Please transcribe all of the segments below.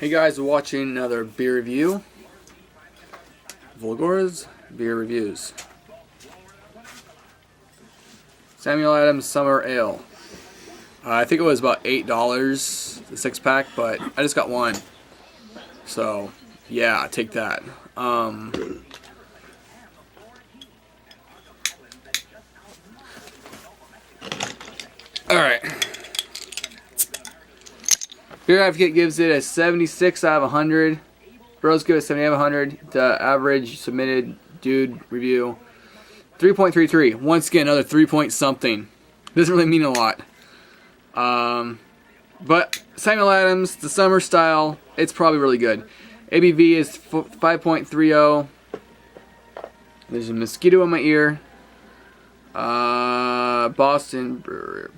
Hey guys, we're watching another beer review. Volgora's Beer Reviews. Samuel Adams Summer Ale. I think it was about $8, the 6-pack, but I just got one. So, yeah, take that. Alright. Beer Advocate gives it a 76 out of 100. Bros give it a 70 out of 100. The average submitted dude review 3.33. Once again, another 3 point something. Doesn't really mean a lot. But Samuel Adams, the summer style, it's probably really good. ABV is 5.30. There's a mosquito in my ear. Boston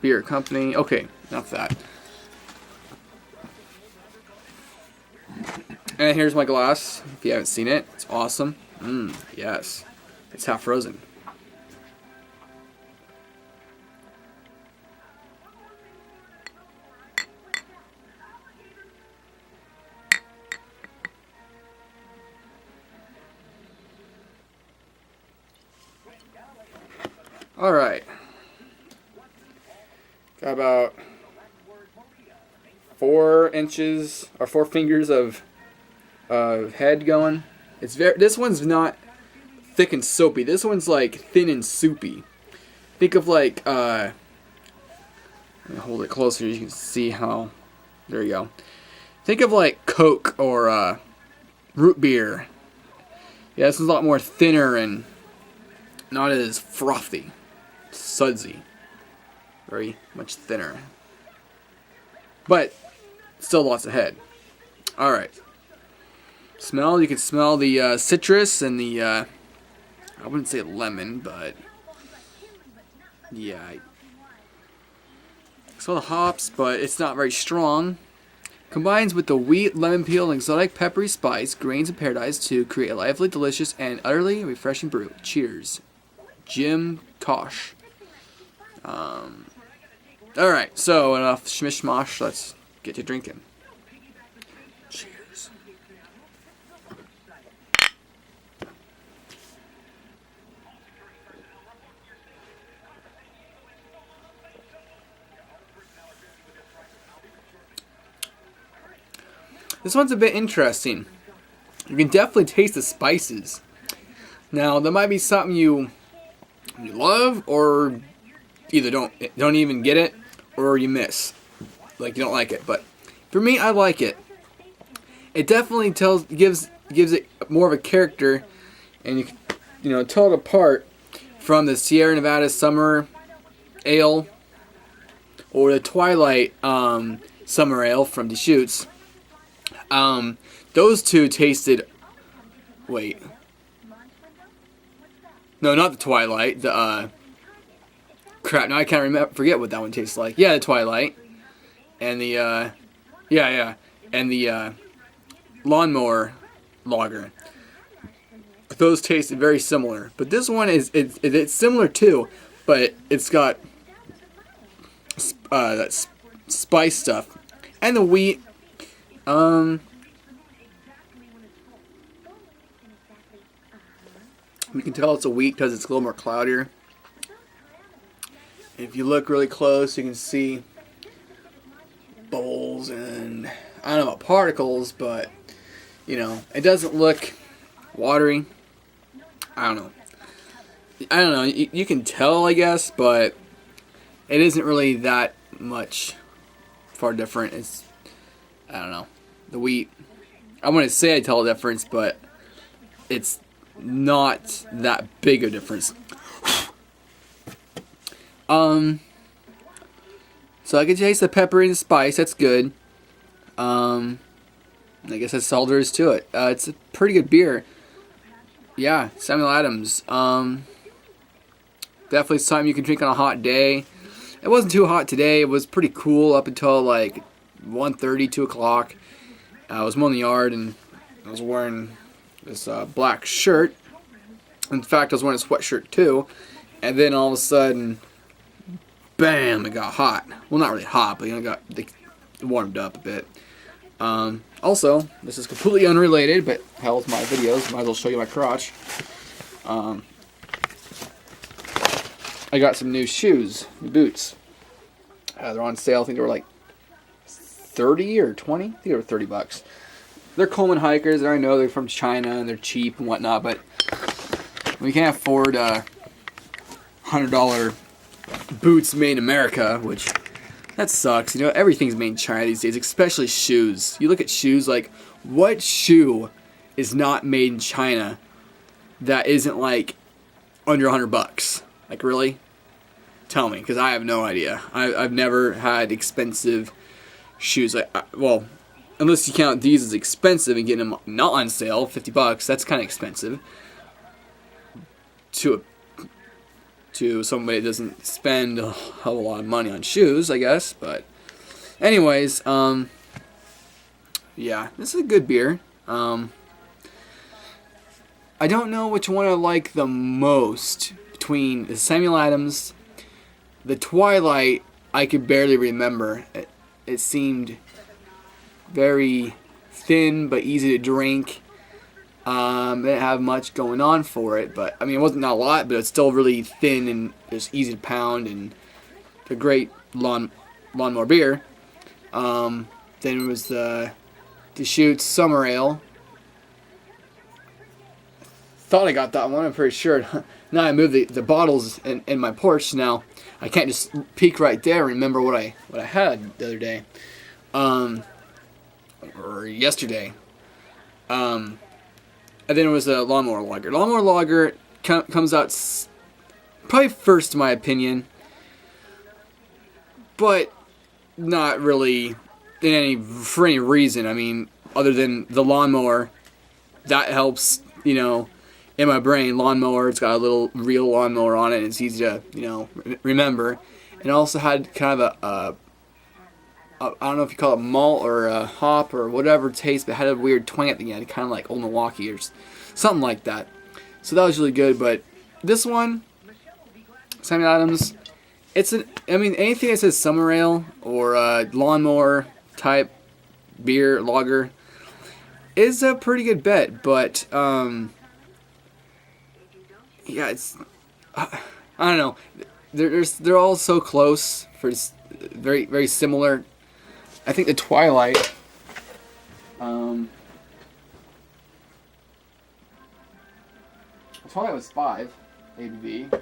Beer Company. Okay, enough of that. And here's my glass, if you haven't seen it. It's awesome. Yes. It's half frozen. Alright. Got about 4 inches, or 4 fingers of head going. It's this one's not thick and soapy. This one's like thin and soupy. Think of like let me hold it closer so you can see how. There you go. Think of like Coke or root beer. Yeah, this is a lot more thinner and not as frothy, sudsy. Very much thinner, but still lots of head. All right. Smell, you can smell the citrus and the, I wouldn't say lemon, but yeah. I smell the hops, but it's not very strong. Combines with the wheat, lemon peel, and exotic peppery spice, grains of paradise to create a lively, delicious, and utterly refreshing brew. Cheers. Jim Kosh. Alright, so enough schmish-mosh, let's get to drinking. Cheers. This one's a bit interesting. You can definitely taste the spices. Now, there might be something you love, or either don't even get it, or you miss. Like, you don't like it. But for me, I like it. It definitely gives it more of a character, and you can tell it apart from the Sierra Nevada Summer Ale or the Twilight Summer Ale from Deschutes. Those two tasted. Wait. No, not the Twilight. The crap. Now I can't forget what that one tastes like. Yeah, the Twilight, and the and the Lawnmower Lager. Those tasted very similar, but this one it's similar too, but it's got that spice stuff and the wheat. You can tell it's a wheat because it's a little more cloudier. If you look really close, you can see bubbles and I don't know about particles, but it doesn't look watery. I don't know. You can tell, I guess, but it isn't really that much far different. It's, I don't know, the wheat. I wouldn't say I tell a difference, but it's not that big a difference. So I can taste the pepper and the spice. That's good. I guess that's all there is to it. It's a pretty good beer. Yeah, Samuel Adams. Definitely something you can drink on a hot day. It wasn't too hot today. It was pretty cool up until like 1:30, 2 o'clock. I was mowing the yard and I was wearing this black shirt. In fact, I was wearing a sweatshirt too. And then all of a sudden, bam, it got hot. Well, not really hot, but it warmed up a bit. Also, this is completely unrelated, but hell with my videos, might as well show you my crotch. I got some new shoes, new boots. They're on sale. I think they were like 30 or 20. I think they were $30. They're Coleman hikers, and I know they're from China and they're cheap and whatnot, but we can't afford $100 boots made in America, which that sucks. You know, everything's made in China these days, especially shoes. You look at shoes, like, what shoe is not made in China that isn't like under $100? Like, really? Tell me, because I have no idea. I've never had expensive shoes. Well, unless you count these as expensive and getting them not on sale, $50. That's kind of expensive to somebody that doesn't spend a hell of a lot of money on shoes, I guess. But anyways, yeah, this is a good beer. I don't know which one I like the most between the Samuel Adams, the Twilight. I could barely remember. It seemed very thin but easy to drink. Didn't have much going on for it, but I mean, it wasn't not a lot, but it's still really thin and just easy to pound and a great lawnmower beer. Then it was the Deschutes Summer Ale. Thought I got that one. I'm pretty sure. Now I moved the bottles in my porch. Now I can't just peek right there and remember what I had the other day, or yesterday. And then it was a Lawnmower Lager. Lawnmower Lager comes out probably first in my opinion, but not really for any reason. I mean, other than the lawnmower, that helps, you know, in my brain. Lawnmower, it's got a little real lawnmower on it, and it's easy to, you know, remember. And it also had kind of I don't know if you call it malt or a hop or whatever taste, but it had a weird twang at the end, kind of like Old Milwaukee or something like that. So that was really good. But this one, Samuel Adams, I mean, anything that says summer ale or lawnmower type beer, lager, is a pretty good bet. But yeah, it's I don't know. They're all so close, very very similar. I think the Twilight, was 5 ABV,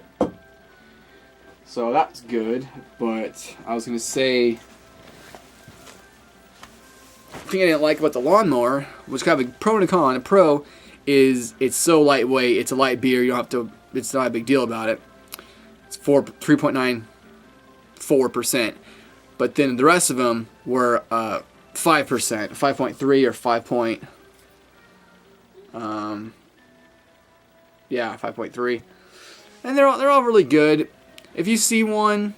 so that's good. But I was gonna say, the thing I didn't like about the lawnmower, which kind of a pro and a con. A pro is it's so lightweight. It's a light beer. You don't have to. It's not a big deal about it. It's 3.94%. But then the rest of them were 5%, 5.3 or 5. Yeah, 5.3, and they're all really good. If you see one,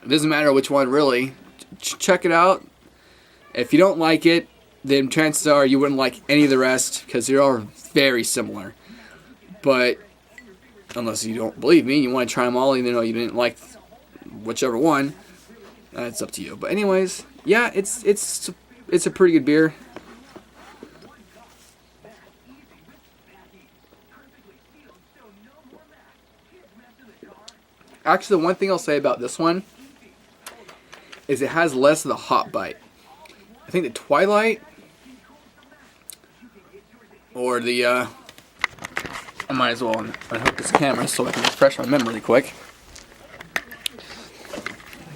it doesn't matter which one really. Check it out. If you don't like it, then chances are you wouldn't like any of the rest because they're all very similar. But unless you don't believe me, you want to try them all, even though you didn't like whichever one. It's up to you. But anyways, yeah, it's a pretty good beer. Actually, the one thing I'll say about this one is it has less of the hop bite. I think the Twilight or the I might as well unhook this camera so I can refresh my memory quick.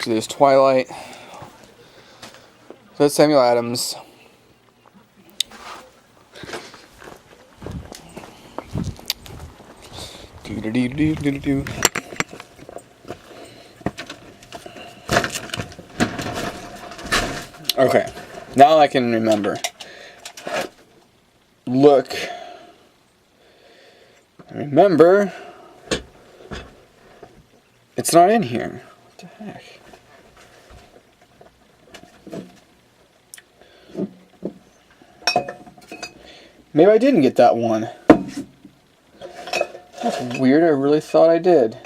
So there's Twilight. So that's Samuel Adams. Do. Okay, now I can remember. Look. Remember. It's not in here. What the heck? Maybe I didn't get that one. That's weird. I really thought I did.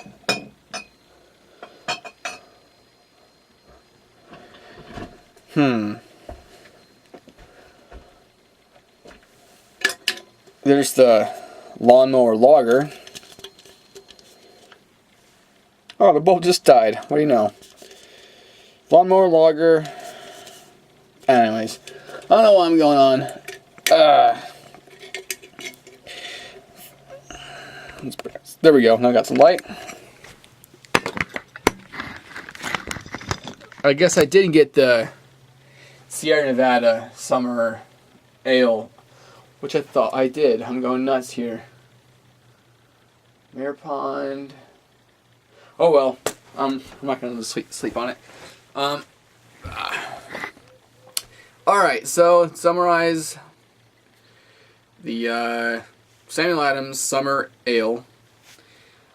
There's the lawnmower lager. Oh, the bulb just died. What do you know? Lawnmower lager. Anyways, I don't know what I'm going on. There we go. Now I got some light. I guess I didn't get the Sierra Nevada Summer Ale, which I thought I did. I'm going nuts here. Mare Pond. Oh well. I'm not going to sleep on it. Alright, so summarize the Samuel Adams Summer Ale.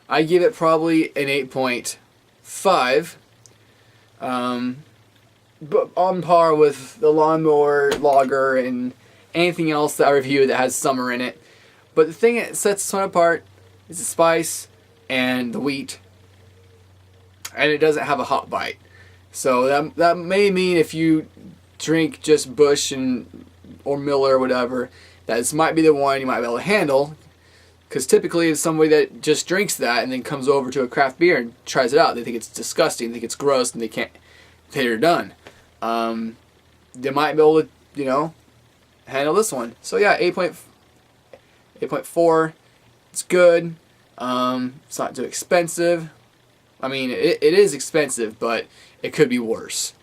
I give it probably an 8.5. But on par with the lawnmower lager and anything else that I reviewed that has summer in it. But the thing that sets this one apart is the spice and the wheat. And it doesn't have a hot bite. So that may mean if you drink just Busch or Miller or whatever, that this might be the one you might be able to handle. Because typically it's somebody that just drinks that and then comes over to a craft beer and tries it out. They think it's disgusting, they think it's gross, and they're done. They might be able to, handle this one. So yeah, 8.4. It's good. It's not too expensive. I mean, it is expensive, but it could be worse.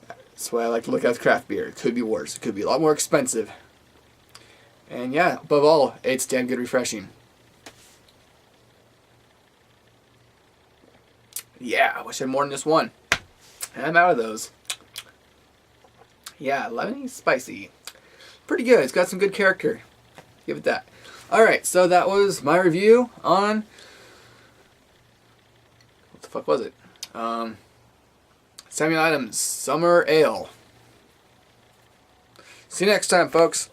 That's why I like to look at craft beer. It could be worse. It could be a lot more expensive. And yeah, above all, it's damn good refreshing. Yeah, I wish I had more than this one. And I'm out of those. Yeah, lemony, spicy. Pretty good. It's got some good character. Give it that. Alright, so that was my review on... What the fuck was it? Samuel Adams Summer Ale. See you next time, folks.